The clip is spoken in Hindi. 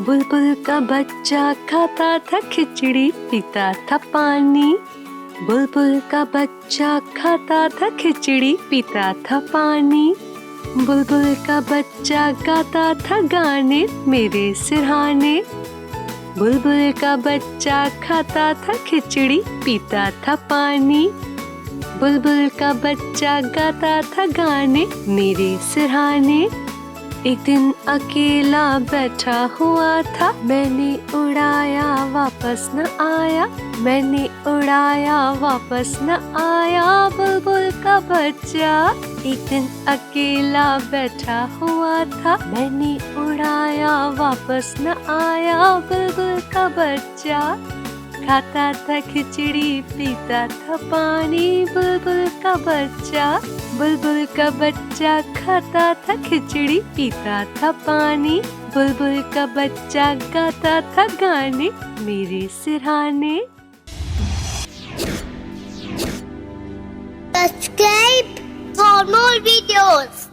बुलबुल का बच्चा खाता था खिचड़ी, पीता था पानी। बुलबुल का बच्चा खाता था खिचड़ी, पीता था पानी। बुलबुल का बच्चा गाता था गाने मेरे सिरहाने। बुलबुल का बच्चा खाता था खिचड़ी, पीता था पानी। बुलबुल का बच्चा गाता था गाने मेरे सिरहाने। एक दिन अकेला बैठा हुआ था, मैंने उड़ाया वापस न आया। मैंने उड़ाया वापस न आया बुलबुल का बच्चा। एक दिन अकेला बैठा हुआ था, मैंने उड़ाया वापस न आया बुलबुल का बच्चा। खाता था खिचड़ी, पीता था पानी बुलबुल का बच्चा। बुलबुल का बच्चा खाता था खिचड़ी, पीता था पानी। बुलबुल का बच्चा गाता था गाने मेरे सिरहाने। Subscribe for more videos.